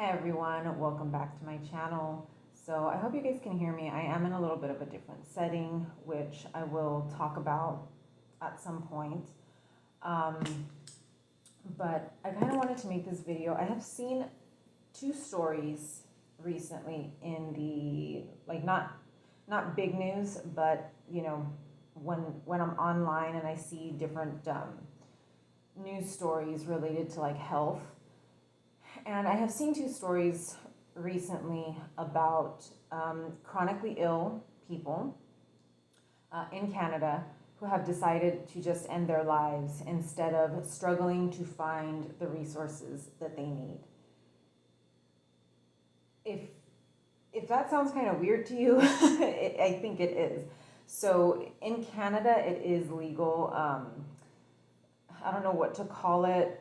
Hi everyone, welcome back to my channel. So I hope you guys can hear me. I am in a little bit of a different setting, which I will talk about at some point. Um, but I kind of wanted to make this video. I have seen two stories recently in the, like, not big news, but when I'm online and I see different news stories related to like health. And I have seen two stories recently about chronically ill people in Canada who have decided to just end their lives instead of struggling to find the resources that they need. If if that sounds kind of weird to you, I think it is. So in Canada, it is legal. I don't know what to call it.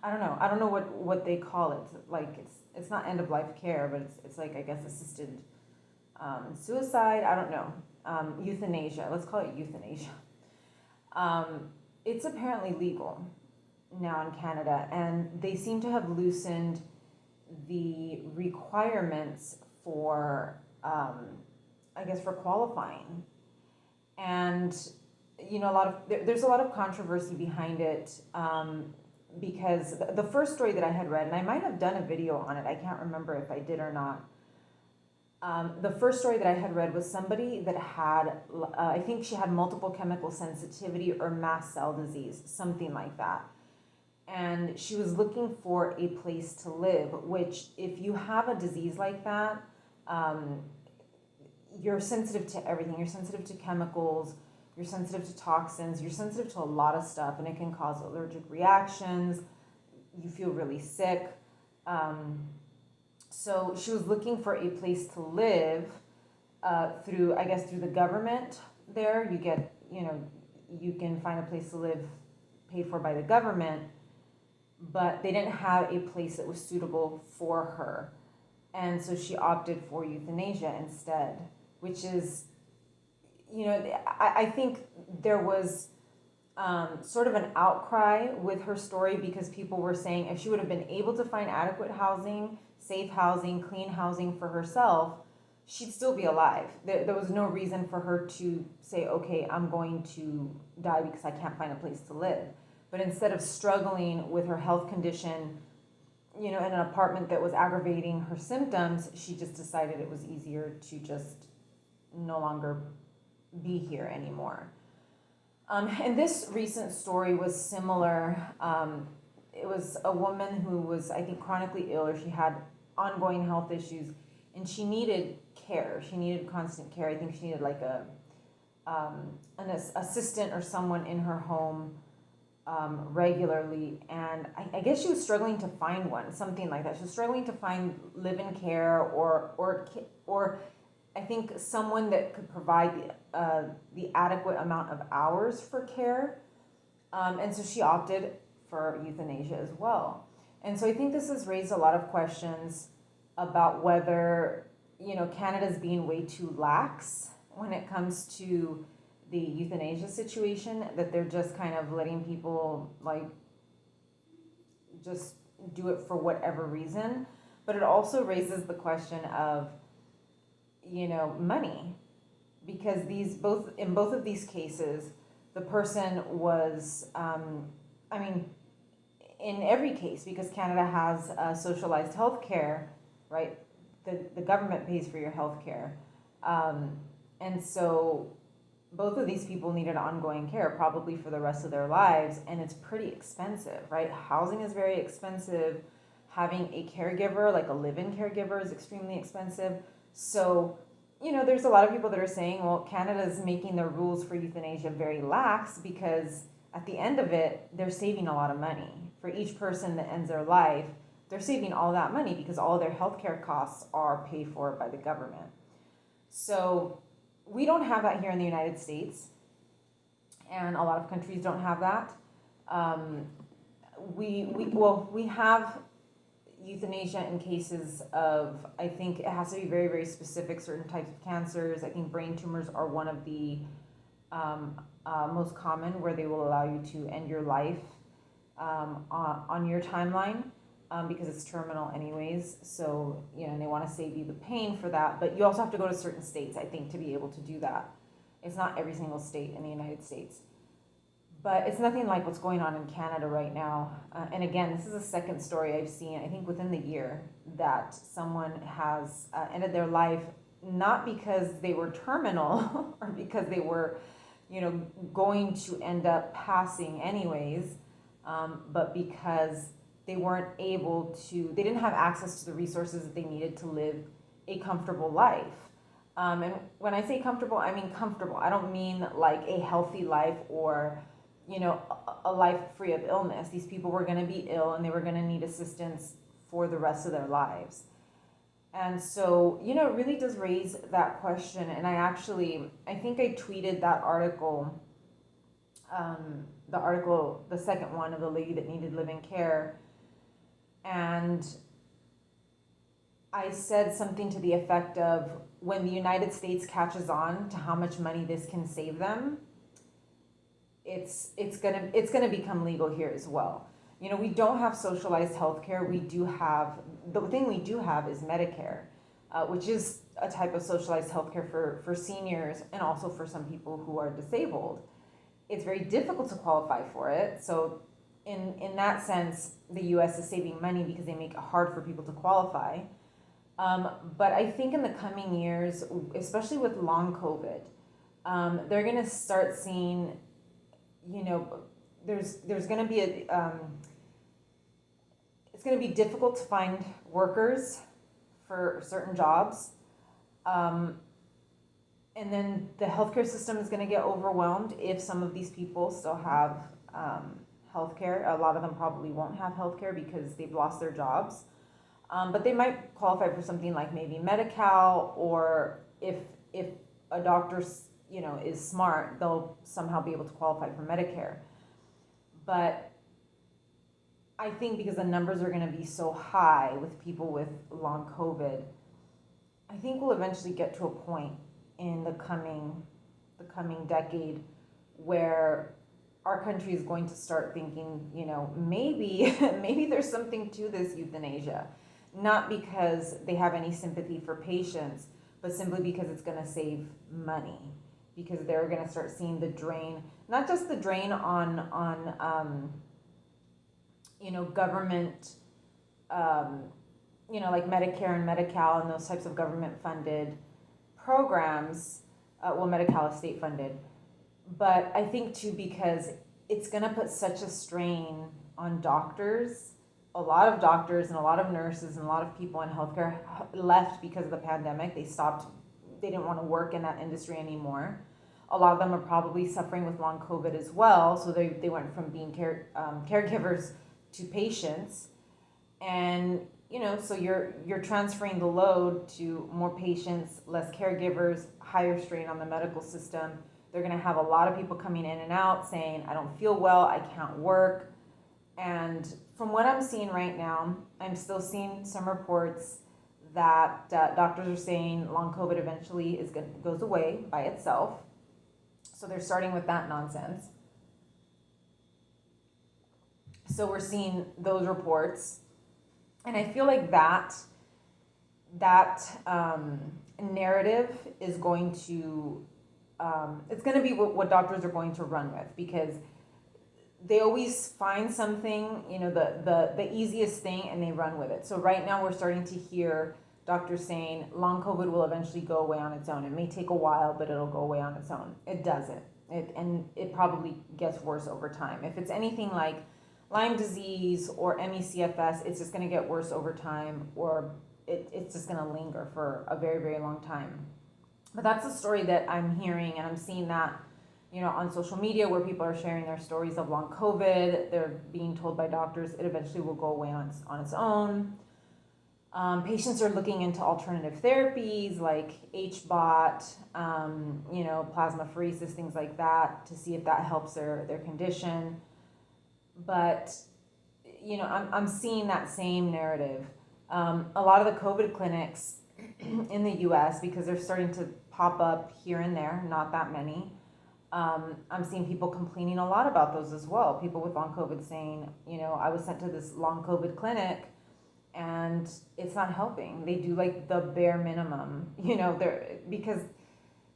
I don't know what they call it. Like it's not end of life care, but it's like, I guess, assisted suicide. I don't know. Euthanasia. Let's call it euthanasia. It's apparently legal now in Canada, and they seem to have loosened the requirements for, I guess, for qualifying. And there's a lot of controversy behind it. Because the first story that I had read, and I might have done a video on it, I can't remember if I did or not. The first story that I had read was somebody that had, I think she had multiple chemical sensitivity or mast cell disease, something like that. And she was looking for a place to live, which, if you have a disease like that, you're sensitive to everything. You're sensitive to chemicals, you're sensitive to toxins, you're sensitive to a lot of stuff, and it can cause allergic reactions. You feel really sick. So she was looking for a place to live through the government there. You can find a place to live paid for by the government, but they didn't have a place that was suitable for her. And so she opted for euthanasia instead, which is, I think there was sort of an outcry with her story, because people were saying if she would have been able to find adequate housing, safe housing, clean housing for herself, she'd still be alive. There was no reason for her to say, okay, I'm going to die because I can't find a place to live. But instead of struggling with her health condition, in an apartment that was aggravating her symptoms, she just decided it was easier to just no longer be here anymore. And this recent story was similar. It was a woman who was, I think, chronically ill, or she had ongoing health issues, and she needed care. She needed constant care. I think she needed like an assistant or someone in her home regularly. And I guess she was struggling to find one, something like that. She was struggling to find live-in care or I think someone that could provide the adequate amount of hours for care. And so she opted for euthanasia as well. And so I think this has raised a lot of questions about whether, Canada's being way too lax when it comes to the euthanasia situation, that they're just kind of letting people like just do it for whatever reason. But it also raises the question of, money, because in both of these cases, the person was, in every case, because Canada has socialized health care, right? The government pays for your health care. And so both of these people needed ongoing care, probably for the rest of their lives, and it's pretty expensive, right? Housing is very expensive. Having a caregiver, like a live-in caregiver, is extremely expensive. So, there's a lot of people that are saying, well, Canada's making their rules for euthanasia very lax because at the end of it, they're saving a lot of money. For each person that ends their life, they're saving all that money because all of their healthcare costs are paid for by the government. So we don't have that here in the United States, and a lot of countries don't have that. We have euthanasia in cases of, I think it has to be very, very specific, certain types of cancers. I think brain tumors are one of the most common, where they will allow you to end your life on your timeline, because it's terminal anyways. So, and they want to save you the pain for that. But you also have to go to certain states, I think, to be able to do that. It's not every single state in the United States. But it's nothing like what's going on in Canada right now. And again, this is the second story I've seen, I think within the year, that someone has ended their life not because they were terminal or because they were, going to end up passing anyways, but because they weren't able to, they didn't have access to the resources that they needed to live a comfortable life. And when I say comfortable, I mean comfortable. I don't mean like a healthy life or a life free of illness. These people were going to be ill and they were going to need assistance for the rest of their lives. And so, it really does raise that question. And I think I tweeted that article, the second one of the lady that needed live-in care. And I said something to the effect of, when the United States catches on to how much money this can save them, it's gonna become legal here as well. We don't have socialized healthcare. The thing we do have is Medicare, which is a type of socialized healthcare for seniors and also for some people who are disabled. It's very difficult to qualify for it. So in that sense, the US is saving money because they make it hard for people to qualify. But I think in the coming years, especially with long COVID, they're gonna start seeing, there's going to be it's going to be difficult to find workers for certain jobs. And then the healthcare system is going to get overwhelmed if some of these people still have healthcare. A lot of them probably won't have healthcare because they've lost their jobs. But they might qualify for something like maybe Medi-Cal, or if a doctor's is smart, they'll somehow be able to qualify for Medicare. But I think because the numbers are going to be so high with people with long COVID, I think we'll eventually get to a point in the coming decade where our country is going to start thinking, maybe there's something to this euthanasia, not because they have any sympathy for patients, but simply because it's going to save money. Because they're going to start seeing the drain, not just the drain on government, like Medicare and Medi-Cal and those types of government-funded programs. Medi-Cal is state-funded. But I think, too, because it's going to put such a strain on doctors. A lot of doctors and a lot of nurses and a lot of people in healthcare left because of the pandemic. They didn't want to work in that industry anymore. A lot of them are probably suffering with long COVID as well. So they went from being caregivers to patients. And, so you're transferring the load to more patients, less caregivers, higher strain on the medical system. They're going to have a lot of people coming in and out saying, I don't feel well, I can't work. And from what I'm seeing right now, I'm still seeing some reports that doctors are saying long COVID eventually goes away by itself. So they're starting with that nonsense. So we're seeing those reports. And I feel like that narrative is going to, it's going to be what doctors are going to run with, because they always find something, the easiest thing, and they run with it. So right now we're starting to hear doctors saying long COVID will eventually go away on its own. It may take a while, but it'll go away on its own. It doesn't. It probably gets worse over time. If it's anything like Lyme disease or ME/CFS, it's just going to get worse over time, or it's just going to linger for a very, very long time. But that's the story that I'm hearing, and I'm seeing that, on social media, where people are sharing their stories of long COVID. They're being told by doctors it eventually will go away on its own. Patients are looking into alternative therapies like HBOT, plasmapheresis, things like that, to see if that helps their condition. But, I'm seeing that same narrative. A lot of the COVID clinics in the US, because they're starting to pop up here and there, not that many, I'm seeing people complaining a lot about those as well. People with long COVID saying, I was sent to this long COVID clinic and it's not helping. They do like the bare minimum, because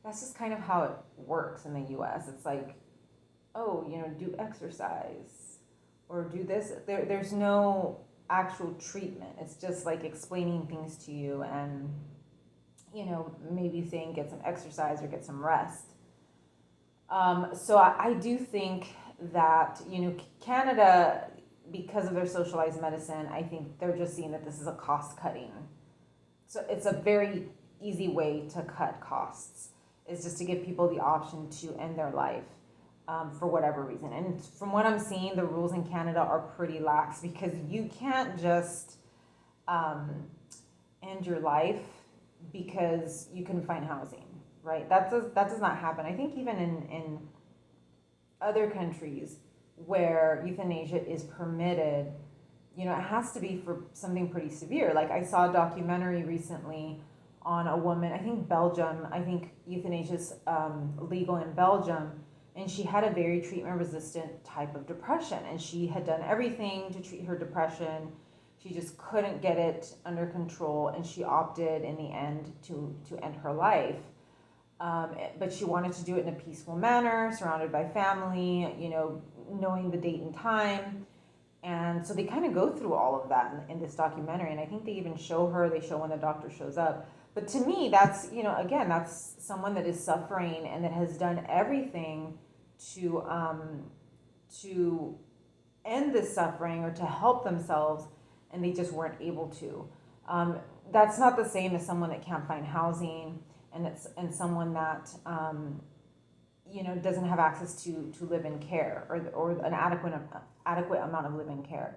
that's just kind of how it works in the US. It's like, oh, do exercise or do this. There's no actual treatment. It's just like explaining things to you and, maybe saying get some exercise or get some rest. So I do think that, Canada, because of their socialized medicine, I think they're just seeing that this is a cost cutting. So it's a very easy way to cut costs, is just to give people the option to end their life for whatever reason. And from what I'm seeing, the rules in Canada are pretty lax because you can't just end your life because you can find housing, right? That does not happen. I think even in other countries where euthanasia is permitted, it has to be for something pretty severe. Like I saw a documentary recently on a woman, I think Belgium, I think euthanasia is legal in Belgium, and she had a very treatment resistant type of depression, and she had done everything to treat her depression. She just couldn't get it under control, and she opted in the end to end her life. But she wanted to do it in a peaceful manner, surrounded by family, knowing the date and time. And so they kind of go through all of that in this documentary. And I think they even show when the doctor shows up. But to me, that's, again, that's someone that is suffering and that has done everything to end this suffering or to help themselves, and they just weren't able to. That's not the same as someone that can't find housing and someone that doesn't have access to live-in care or an adequate amount of live-in care.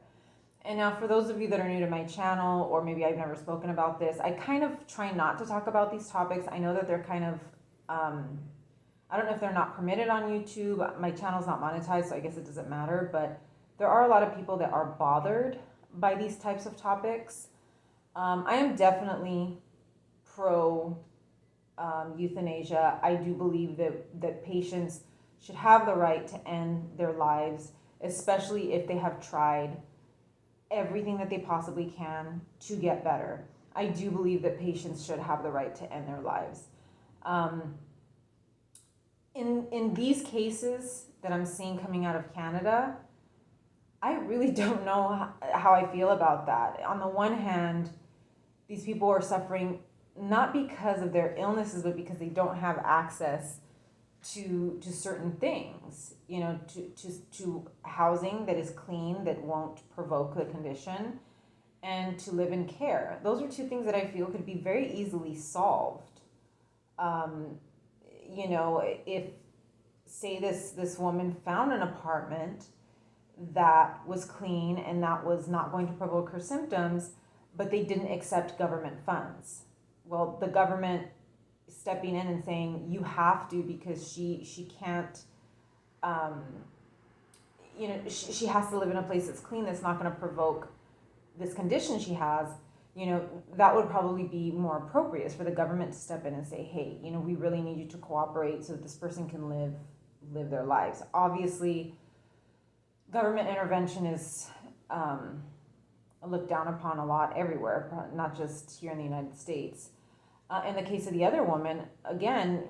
And now for those of you that are new to my channel, or maybe I've never spoken about this, I kind of try not to talk about these topics. I know that they're kind of, I don't know if they're not permitted on YouTube. My channel's not monetized, so I guess it doesn't matter, but there are a lot of people that are bothered by these types of topics. I am definitely pro euthanasia. I do believe that patients should have the right to end their lives, especially if they have tried everything that they possibly can to get better. I do believe that patients should have the right to end their lives. In these cases that I'm seeing coming out of Canada, I really don't know how I feel about that. On the one hand, these people are suffering not because of their illnesses, but because they don't have access to certain things, to housing that is clean, that won't provoke the condition, and to live in care. Those are two things that I feel could be very easily solved. If, say, this woman found an apartment that was clean and that was not going to provoke her symptoms, but they didn't accept government funds. Well, the government stepping in and saying you have to, because she can't, she has to live in a place that's clean, that's not going to provoke this condition she has. That would probably be more appropriate, is for the government to step in and say, hey, we really need you to cooperate so that this person can live their lives. Obviously, government intervention is looked down upon a lot everywhere, not just here in the United States. In the case of the other woman, again,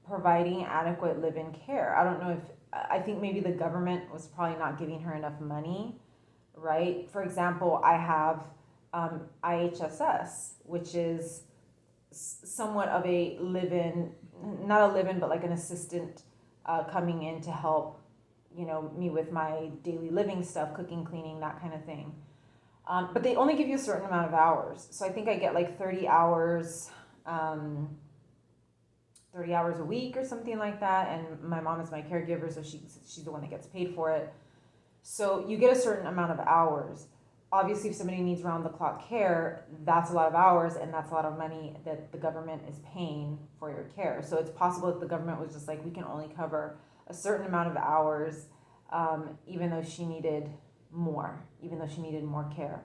providing adequate live-in care. I think maybe the government was probably not giving her enough money, right? For example, I have IHSS, which is somewhat of a live-in, not a live-in, but like an assistant coming in to help, me with my daily living stuff, cooking, cleaning, that kind of thing. But they only give you a certain amount of hours. So I think I get like 30 hours, 30 hours a week or something like that. And my mom is my caregiver, so she's the one that gets paid for it. So you get a certain amount of hours. Obviously, if somebody needs round-the-clock care, that's a lot of hours, and that's a lot of money that the government is paying for your care. So it's possible that the government was just like, we can only cover a certain amount of hours, even though she needed more care.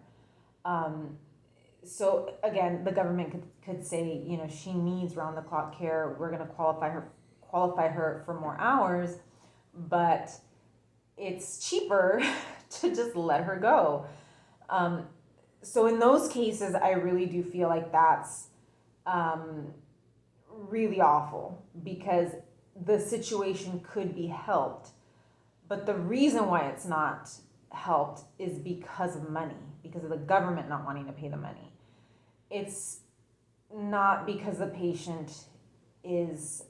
So again, the government could say, she needs round-the-clock care. We're going to qualify her for more hours, but it's cheaper to just let her go. Um, so in those cases, I really do feel like that's um, really awful because the situation could be helped. But the reason why it's not helped is because of money, because of the government not wanting to pay the money. It's not because the patient is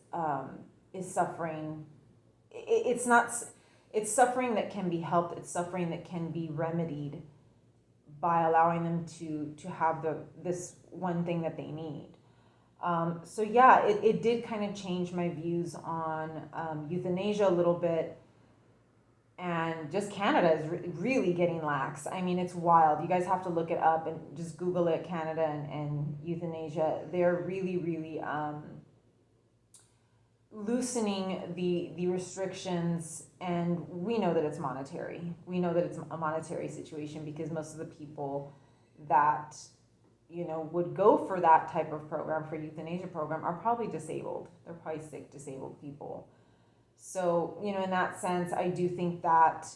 suffering. It's not. It's suffering that can be helped. It's suffering that can be remedied by allowing them to have this one thing that they need. So yeah, it did kind of change my views on euthanasia a little bit, and just Canada is really getting lax. I mean, it's wild. You guys have to look it up and just Google it, Canada and euthanasia. They're really, really loosening the restrictions, and we know that it's monetary. We know that it's a monetary situation because most of the people that would go for that type of program, for euthanasia program, are probably disabled. They're probably sick, disabled people. So, in that sense, I do think that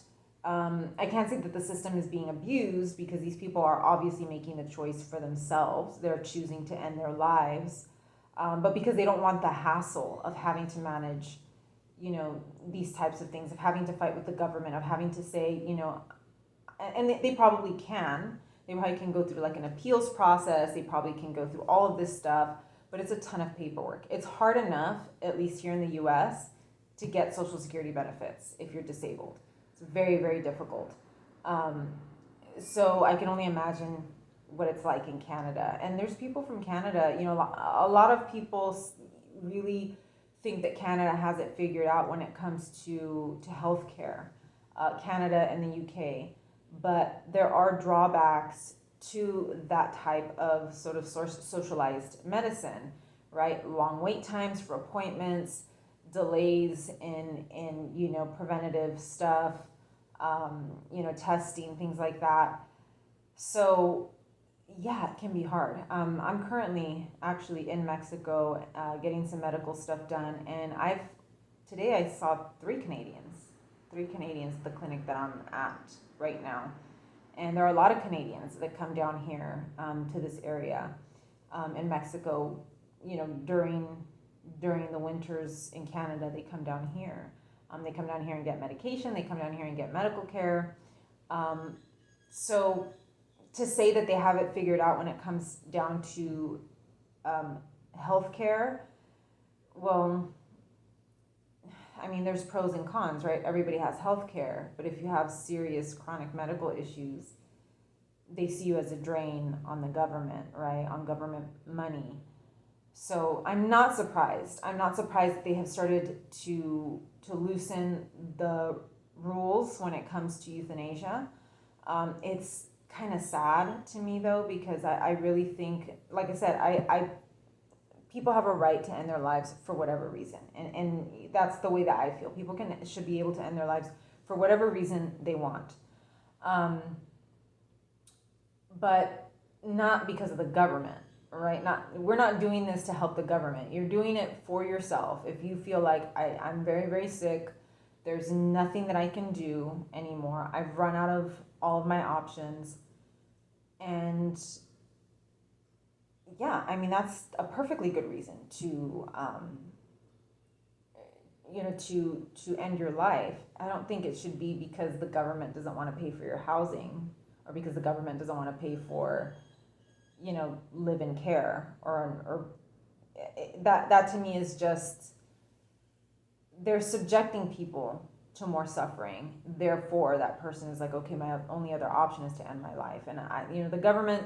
I can't say that the system is being abused because these people are obviously making the choice for themselves. They're choosing to end their lives, but because they don't want the hassle of having to manage, these types of things, of having to fight with the government, of having to say, and they probably can. They probably can go through like an appeals process. They probably can go through all of this stuff, but it's a ton of paperwork. It's hard enough, at least here in the US, to get Social Security benefits if you're disabled. It's very, very difficult. So I can only imagine what it's like in Canada. And there's people from Canada, a lot of people really think that Canada has it figured out when it comes to healthcare, Canada and the UK. But there are drawbacks to that type of sort of socialized medicine, right? Long wait times for appointments, delays in preventative stuff, testing, things like that. So yeah, it can be hard. I'm currently actually in Mexico getting some medical stuff done, and today I saw three Canadians at the clinic that I'm at right now. And there are a lot of Canadians that come down here to this area in Mexico, during the winters in Canada. They come down here. They come down here and get medication. They come down here and get medical care. So to say that they have it figured out when it comes down to healthcare, well, I mean, there's pros and cons, right? Everybody has health care, but if you have serious chronic medical issues, they see you as a drain on the government, right? On government money. So I'm not surprised. I'm not surprised that they have started to loosen the rules when it comes to euthanasia. It's kind of sad to me though, because I really think, like I said, I people have a right to end their lives for whatever reason. And that's the way that I feel. People should be able to end their lives for whatever reason they want. But not because of the government, right? We're not doing this to help the government. You're doing it for yourself. If you feel like I'm very, very sick, there's nothing that I can do anymore. I've run out of all of my options. And yeah, I mean, that's a perfectly good reason to end your life. I don't think it should be because the government doesn't want to pay for your housing, or because the government doesn't want to pay for, live-in care, or that to me is just, they're subjecting people to more suffering. Therefore, that person is like, okay, my only other option is to end my life. And the government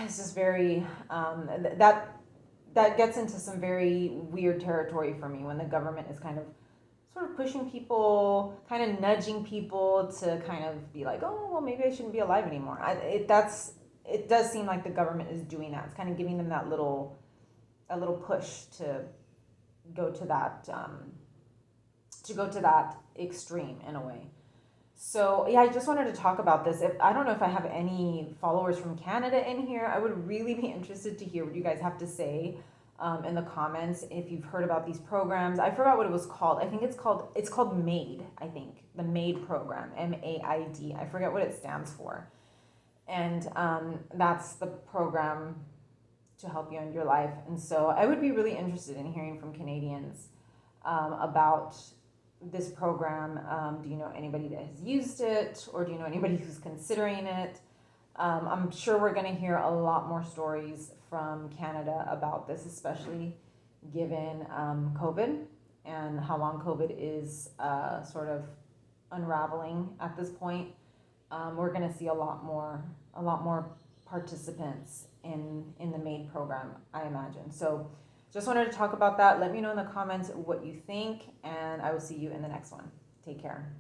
is just very that gets into some very weird territory for me, when the government is kind of sort of pushing people, kind of nudging people to kind of be like, oh, well, maybe I shouldn't be alive anymore. It does seem like the government is doing that. It's kind of giving them that little push to go to that extreme in a way. So yeah, I just wanted to talk about this. I don't know if I have any followers from Canada in here. I would really be interested to hear what you guys have to say. in the comments if you've heard about these programs. I forgot what it was called. I think it's called MAID, I think. The MAID program, MAID. I forget what it stands for. And that's the program to help you end your life. And so I would be really interested in hearing from Canadians about this program. Do you know anybody that has used it, or do you know anybody who's considering it? I'm sure we're going to hear a lot more stories from Canada about this, especially given COVID and how long COVID is sort of unraveling at this point. We're going to see a lot more participants in the MAID program, I imagine. So just wanted to talk about that. Let me know in the comments what you think, and I will see you in the next one. Take care.